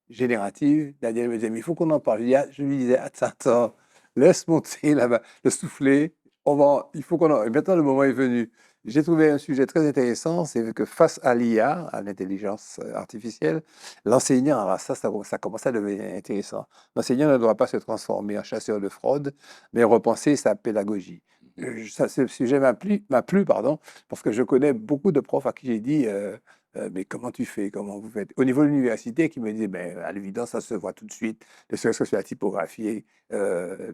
générative, Daniel me disait, mais il faut qu'on en parle. Je lui disais, attends, laisse monter là-bas, le souffler, il faut qu'on en... Et maintenant, le moment est venu. J'ai trouvé un sujet très intéressant, c'est que face à l'IA, à l'intelligence artificielle, l'enseignant, alors ça commence à devenir intéressant. L'enseignant ne doit pas se transformer en chasseur de fraude, mais repenser sa pédagogie. Ce sujet m'a plu, pardon, parce que je connais beaucoup de profs à qui j'ai dit, mais comment tu fais, comment vous faites? Au niveau de l'université, qui me disait, ben, à l'évidence, ça se voit tout de suite, ne serait-ce que sur la typographie.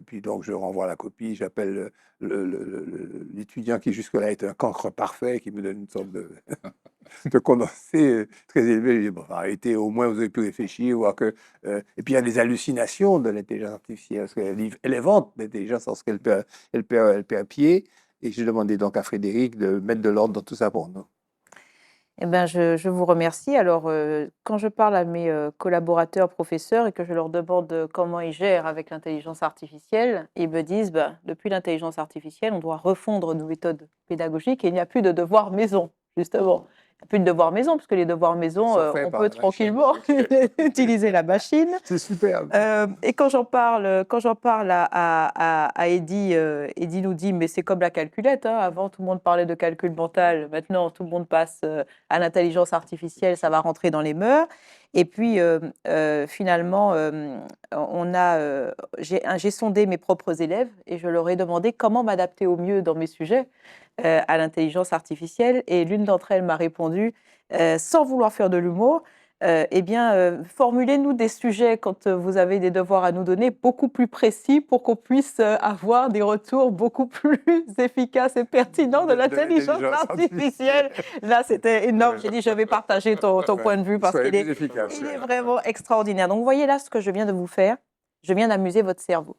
Puis donc, je renvoie la copie, j'appelle l'étudiant qui jusque-là est un cancre parfait, qui me donne une sorte de condensé très élevé. Je lui dis, bon, arrêtez, au moins vous avez pu réfléchir, voir que... et puis il y a des hallucinations de l'intelligence artificielle, parce qu'elle invente l'intelligence lorsqu'elle perd pied. Et j'ai demandé donc à Frédéric de mettre de l'ordre dans tout ça pour nous. Eh ben, je vous remercie. Alors, quand je parle à mes collaborateurs professeurs et que je leur demande comment ils gèrent avec l'intelligence artificielle, ils me disent, ben, depuis l'intelligence artificielle, on doit refondre nos méthodes pédagogiques et il n'y a plus de devoirs maison, justement. Il n'y a plus de devoirs maison, parce que les devoirs maison, Sont faits on par peut la machine. tranquillement utiliser la machine. C'est superbe. Et quand j'en parle à Eddy, Eddy nous dit, mais c'est comme la calculette, hein. Avant, tout le monde parlait de calcul mental. Maintenant, tout le monde passe à l'intelligence artificielle. Ça va rentrer dans les mœurs. Et puis, finalement, j'ai sondé mes propres élèves et je leur ai demandé comment m'adapter au mieux dans mes sujets à l'intelligence artificielle. Et l'une d'entre elles m'a répondu, sans vouloir faire de l'humour, eh bien, formulez-nous des sujets quand vous avez des devoirs à nous donner beaucoup plus précis pour qu'on puisse avoir des retours beaucoup plus efficaces et pertinents de l'intelligence artificielle. Là, c'était énorme. J'ai dit, je vais partager ton point de vue parce qu'il est, il est vraiment extraordinaire. Donc, vous voyez là ce que je viens de vous faire. Je viens d'amuser votre cerveau.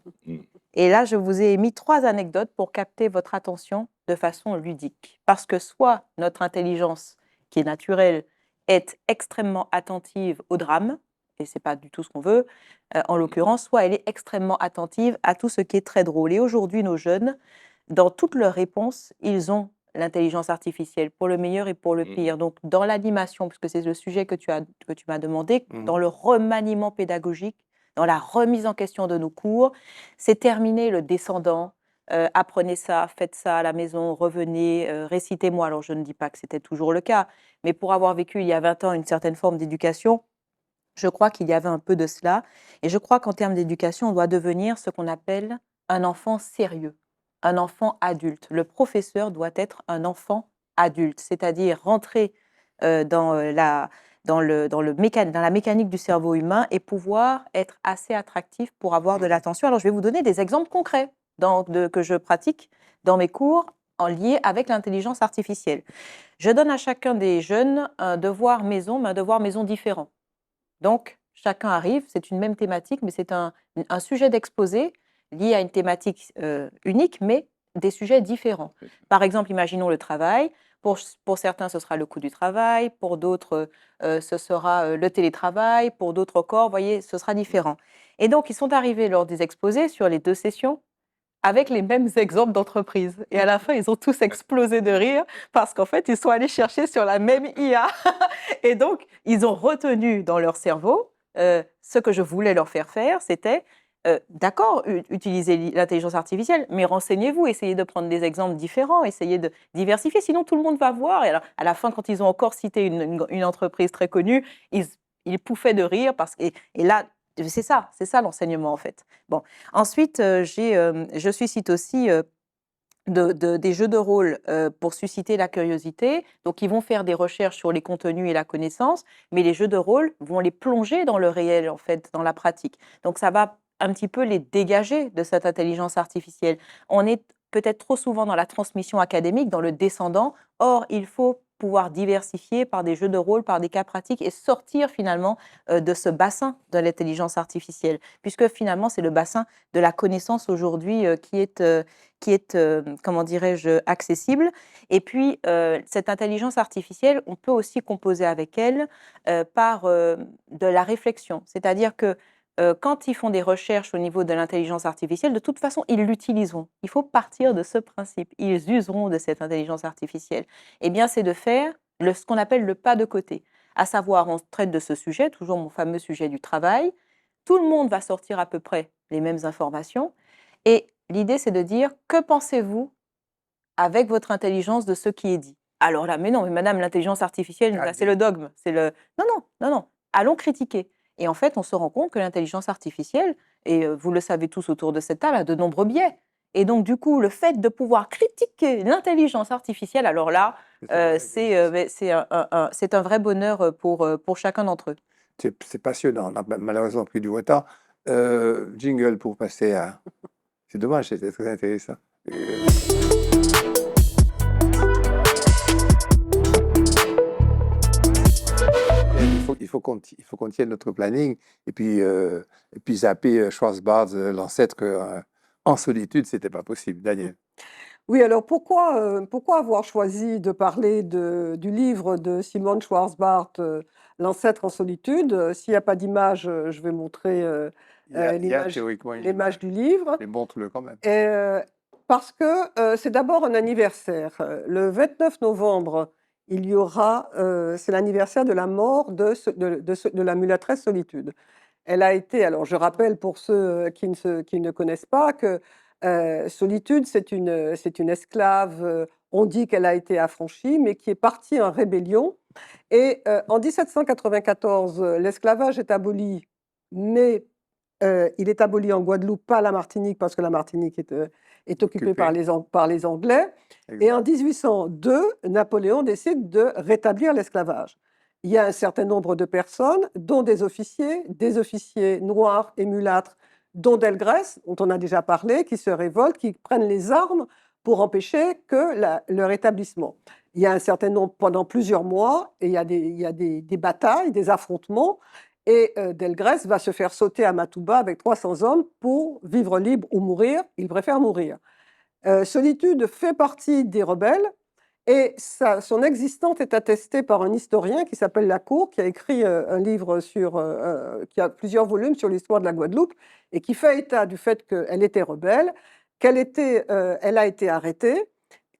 Et là, je vous ai mis 3 anecdotes pour capter votre attention de façon ludique. Parce que soit notre intelligence, qui est naturelle, est extrêmement attentive au drame, et ce n'est pas du tout ce qu'on veut, en l'occurrence, soit elle est extrêmement attentive à tout ce qui est très drôle. Et aujourd'hui, nos jeunes dans toutes leurs réponses, ils ont l'intelligence artificielle, pour le meilleur et pour le pire. Donc, dans l'animation, puisque c'est le sujet que tu m'as demandé, dans le remaniement pédagogique, dans la remise en question de nos cours, c'est terminé le descendant. Apprenez ça, faites ça à la maison, revenez, récitez-moi. Alors, je ne dis pas que c'était toujours le cas, mais pour avoir vécu il y a 20 ans une certaine forme d'éducation, je crois qu'il y avait un peu de cela. Et je crois qu'en termes d'éducation, on doit devenir ce qu'on appelle un enfant sérieux, un enfant adulte. Le professeur doit être un enfant adulte, c'est-à-dire rentrer dans la mécanique du cerveau humain et pouvoir être assez attractif pour avoir de l'attention. Alors, je vais vous donner des exemples concrets que je pratique dans mes cours en lien avec l'intelligence artificielle. Je donne à chacun des jeunes un devoir maison, mais un devoir maison différent. Donc, chacun arrive, c'est une même thématique, mais c'est un sujet d'exposé lié à une thématique unique, mais des sujets différents. Par exemple, imaginons le travail. Pour certains, ce sera le coût du travail. Pour d'autres, ce sera le télétravail. Pour d'autres encore, vous voyez, ce sera différent. Et donc, ils sont arrivés lors des exposés sur les 2 sessions avec les mêmes exemples d'entreprise. Et à la fin, ils ont tous explosé de rire parce qu'en fait, ils sont allés chercher sur la même IA. Et donc, ils ont retenu dans leur cerveau ce que je voulais leur faire faire, c'était d'accord, utilisez l'intelligence artificielle, mais renseignez-vous, essayez de prendre des exemples différents, essayez de diversifier, sinon tout le monde va voir. Et alors, à la fin, quand ils ont encore cité une entreprise très connue, ils pouffaient de rire et là, c'est ça l'enseignement en fait. Bon, ensuite, je suscite aussi des jeux de rôle pour susciter la curiosité. Donc, ils vont faire des recherches sur les contenus et la connaissance, mais les jeux de rôle vont les plonger dans le réel, en fait, dans la pratique. Donc, ça va un petit peu les dégager de cette intelligence artificielle. On est peut-être trop souvent dans la transmission académique, dans le descendant. Or, il faut pouvoir diversifier par des jeux de rôle, par des cas pratiques et sortir finalement de ce bassin de l'intelligence artificielle, puisque finalement, c'est le bassin de la connaissance aujourd'hui qui est, comment dirais-je, accessible. Et puis, cette intelligence artificielle, on peut aussi composer avec elle par de la réflexion. C'est-à-dire que quand ils font des recherches au niveau de l'intelligence artificielle, de toute façon, ils l'utiliseront. Il faut partir de ce principe. Ils useront de cette intelligence artificielle. Eh bien, c'est de faire ce qu'on appelle le pas de côté. À savoir, on traite de ce sujet, toujours mon fameux sujet du travail. Tout le monde va sortir à peu près les mêmes informations. Et l'idée, c'est de dire, que pensez-vous avec votre intelligence de ce qui est dit? Alors là, mais non, mais madame, l'intelligence artificielle, c'est le dogme. Non. Allons critiquer. Et en fait, on se rend compte que l'intelligence artificielle, et vous le savez tous autour de cette table, a de nombreux biais. Et donc, du coup, le fait de pouvoir critiquer l'intelligence artificielle, alors là, c'est un vrai bonheur pour chacun d'entre eux. C'est passionnant. On a malheureusement pris du retard. Jingle pour passer à... C'est dommage, c'était très intéressant. Il faut qu'on tienne notre planning et puis zapper Schwarzbard, l'ancêtre en solitude, c'était pas possible. Daniel. Oui, alors pourquoi avoir choisi de parler du livre de Simone Schwarzbard, L'ancêtre en solitude? S'il n'y a pas d'image, je vais montrer l'image du livre. Mais montre-le quand même. Parce que c'est d'abord un anniversaire. Le 29 novembre, il y aura, c'est l'anniversaire de la mort de la mulâtresse Solitude. Elle a été, alors je rappelle pour ceux qui ne connaissent pas, que Solitude, c'est une esclave, on dit qu'elle a été affranchie, mais qui est partie en rébellion. Et en 1794, l'esclavage est aboli, mais il est aboli en Guadeloupe, pas à la Martinique, parce que la Martinique est occupée par les Anglais. Exact. Et en 1802, Napoléon décide de rétablir l'esclavage. Il y a un certain nombre de personnes, dont des officiers noirs et mulâtres, dont Delgrès, dont on a déjà parlé, qui se révoltent, qui prennent les armes pour empêcher le rétablissement. Il y a un certain nombre, pendant plusieurs mois, et il y a des batailles, des affrontements, et Delgrès va se faire sauter à Matouba avec 300 hommes pour vivre libre ou mourir. Il préfère mourir. Solitude fait partie des rebelles, et son existence est attestée par un historien qui s'appelle Lacour, qui a écrit un livre qui a plusieurs volumes sur l'histoire de la Guadeloupe, et qui fait état du fait qu'elle était rebelle. elle a été arrêtée.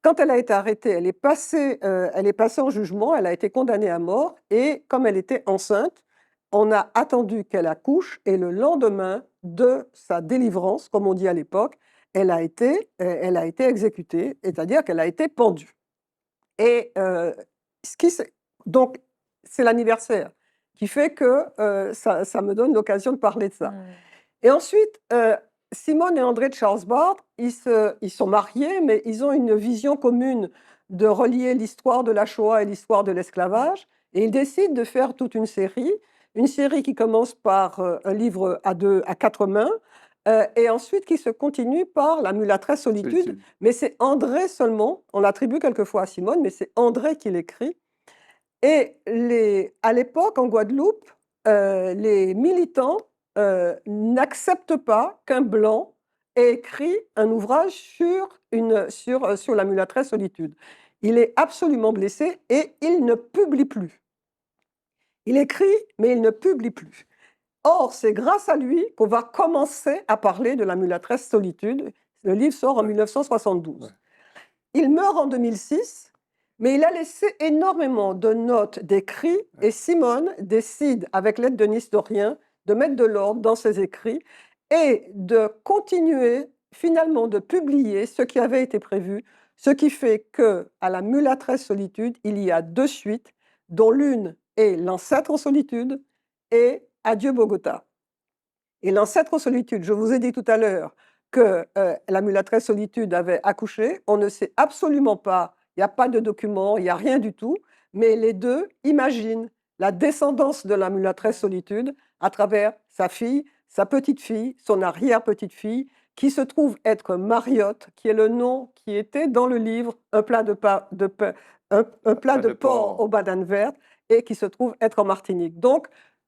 Quand elle a été arrêtée, elle est passée en jugement, elle a été condamnée à mort et comme elle était enceinte, on a attendu qu'elle accouche et le lendemain de sa délivrance, comme on dit à l'époque, elle a été exécutée, c'est-à-dire qu'elle a été pendue. Et donc, c'est l'anniversaire qui fait que ça me donne l'occasion de parler de ça. Et ensuite, Simone et André de Charles Barth, ils sont mariés, mais ils ont une vision commune de relier l'histoire de la Shoah et l'histoire de l'esclavage. Et ils décident de faire toute une série qui commence par un livre à 4 mains, et ensuite qui se continue par La mulâtresse solitude. Mais c'est André seulement, on l'attribue quelquefois à Simone, mais c'est André qui l'écrit. Et à l'époque, en Guadeloupe, les militants n'acceptent pas qu'un blanc ait écrit un ouvrage sur la mulâtresse solitude. Il est absolument blessé et il ne publie plus. Il écrit, mais il ne publie plus. Or, c'est grâce à lui qu'on va commencer à parler de la mulâtresse solitude. Le livre sort en 1972. Il meurt en 2006, mais il a laissé énormément de notes, d'écrits, et Simone décide, avec l'aide d'un historien, de mettre de l'ordre dans ses écrits et de continuer, finalement, de publier ce qui avait été prévu, ce qui fait qu'à la mulâtresse solitude, il y a 2 suites, dont l'une est L'ancêtre en solitude et Adieu Bogota. Et L'ancêtre en solitude, je vous ai dit tout à l'heure que la mulâtresse solitude avait accouché. On ne sait absolument pas, il n'y a pas de documents, il n'y a rien du tout, mais les deux imaginent la descendance de la mulâtresse solitude à travers sa fille, sa petite-fille, son arrière-petite-fille, qui se trouve être Mariotte, qui est le nom qui était dans le livre Un plat de porc au banane verte, et qui se trouve être en Martinique. Donc,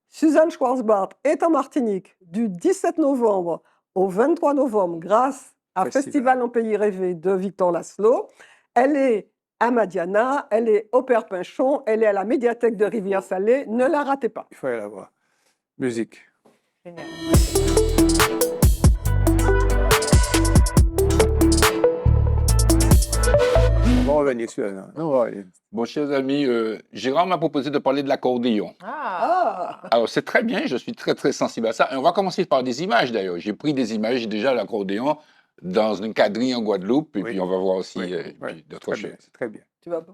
Suzanne Schwarzbart est en Martinique du 17 novembre au 23 novembre grâce à Festival en Pays Rêvé de Victor Laszlo. Elle est à Madiana, elle est au Père Pinchon, elle est à la médiathèque de Rivière-Salée. Ne la ratez pas. Il faut aller la voir. Musique. Génial. On va revenir sur elle. On va aller. Bon, chers amis, Gérard m'a proposé de parler de l'accordéon. Ah, Alors, c'est très bien, je suis très, très sensible à ça. Et on va commencer par des images, d'ailleurs. J'ai pris des images déjà de l'accordéon dans une quadrille en Guadeloupe, et Oui. puis on va voir aussi Oui, puis d'autres très choses. bien, c'est très bien. tu vas pas.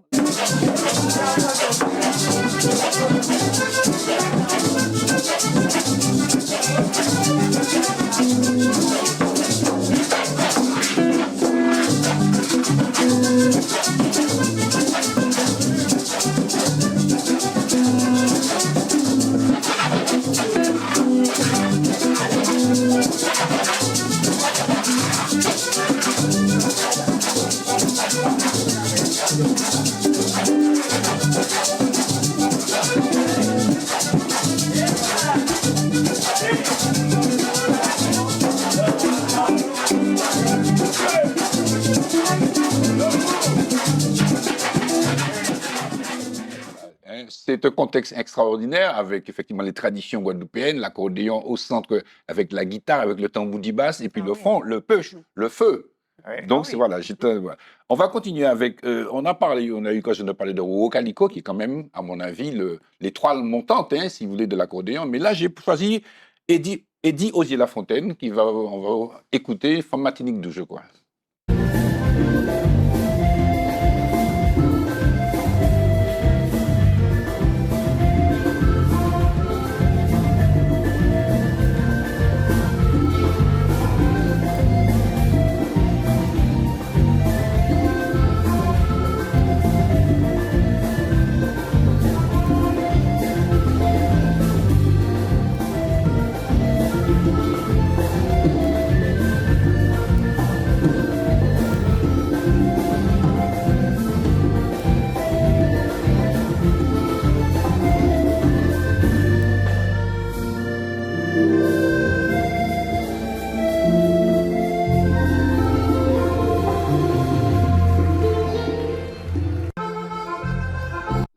C'est un contexte extraordinaire avec effectivement les traditions guadeloupéennes, l'accordéon au centre avec la guitare, avec le tambour basse et puis le fond, le push, le feu. Ouais. Donc c'est voilà, voilà. On va continuer avec. On a eu l'occasion de parler de Roro Calico, qui est quand même, à mon avis, l'étoile montante, hein, si vous voulez, de l'accordéon. Mais là, j'ai choisi Eddie Osier-Lafontaine, on va écouter Femme Martinique 12, je crois.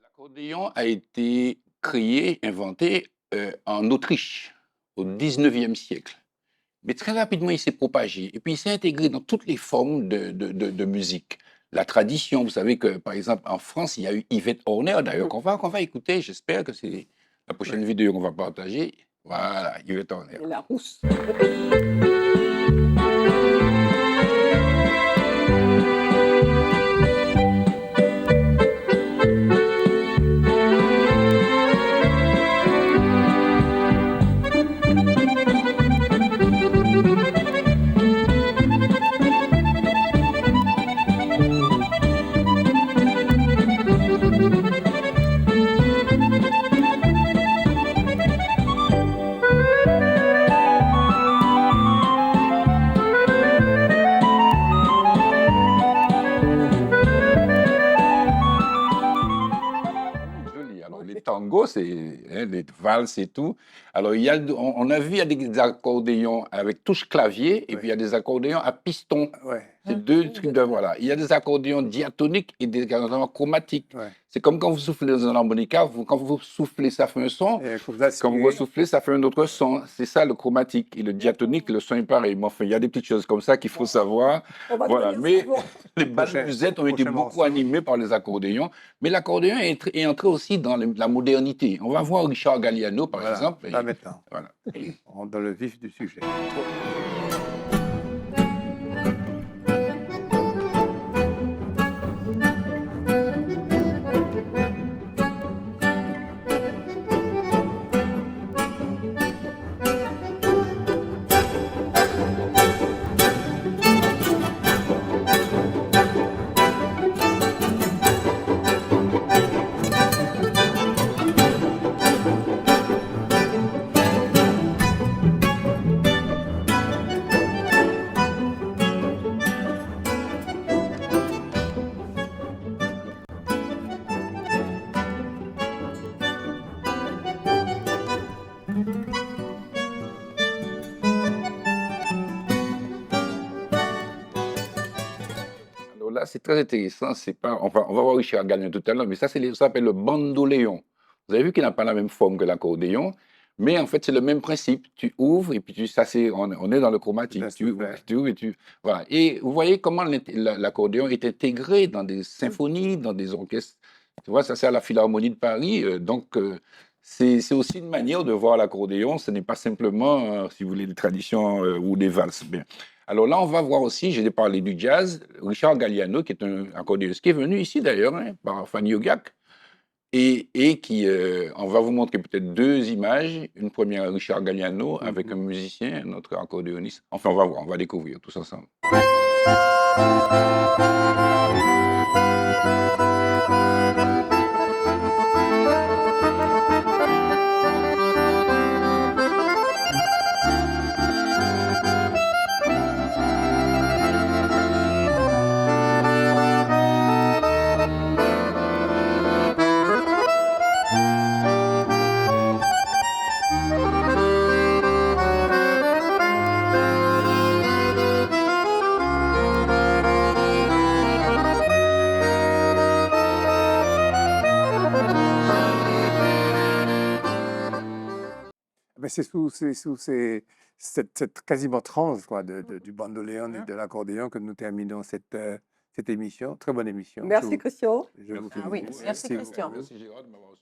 L'accordéon a été créé, inventé en Autriche au 19e siècle. Mais très rapidement, il s'est propagé. Et puis, il s'est intégré dans toutes les formes de musique. La tradition, vous savez que, par exemple, en France, il y a eu Yvette Horner, d'ailleurs, qu'on va écouter. J'espère que c'est la prochaine Ouais. vidéo qu'on va partager. Voilà, Yvette Horner. Et la rousse. Joli. Alors, les tangos, c'est les valses et tout. Alors, on a vu, il y a des accordéons avec touche clavier et Ouais. puis il y a des accordéons à piston. Ouais, C'est deux trucs de voilà. Il y a des accordéons diatoniques et des accordéons chromatiques. ouais. C'est comme quand vous soufflez dans un harmonica, quand vous soufflez, ça fait un son. Et faut Quand vous aspirer. soufflez, ça fait un autre son. C'est ça le chromatique. Et le diatonique, le son est pareil. Mais enfin, il y a des petites choses comme ça qu'il faut savoir. On va Voilà, devenir mais savant. les balles Prochain- musettes ont été prochain beaucoup morceau. animées par les accordéons. Mais l'accordéon est entré aussi dans la modernité. On va voir Richard Galliano, par Voilà, exemple. là et- maintenant, voilà. on rentre dans le vif du sujet. Alors là, c'est très intéressant. C'est pas, enfin, on va voir Richard Galliano tout à l'heure, mais ça, ça s'appelle le bandoléon. Vous avez vu qu'il n'a pas la même forme que l'accordéon, mais en fait, c'est le même principe. Tu ouvres et puis on est dans le chromatique. Là, Tu, super. tu ouvres et tu. Voilà. Et vous voyez comment l'accordéon est intégré dans des symphonies, dans des orchestres. Tu vois, ça, c'est à la Philharmonie de Paris. C'est aussi une manière de voir l'accordéon. Ce n'est pas simplement, si vous voulez, des traditions ou des valses. Bien. Alors là, on va voir aussi, j'ai parlé du jazz, Richard Galliano, qui est un accordéoniste, qui est venu ici d'ailleurs, hein, par Fanny Ogiac, et qui, on va vous montrer peut-être deux images, une première Richard Galliano avec un musicien, un autre accordéoniste. Enfin, on va voir, on va découvrir tous ensemble. Mais c'est cette quasiment transe quoi, du bandoléon et de l'accordéon que nous terminons cette émission. Très bonne émission. Merci, Christian. Je vous Ah oui, félicite. merci, Christian. Merci Gérard de m'avoir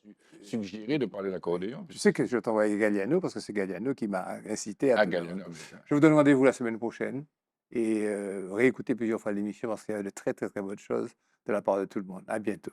suggéré de parler d'accordéon. Je sais que je vais t'envoyer Galliano parce que c'est Galliano qui m'a incité à Ah, tout Galliano. donner. Je vous donne rendez-vous la semaine prochaine et réécouter plusieurs fois l'émission parce qu'il y a de très très très bonnes choses de la part de tout le monde. À bientôt.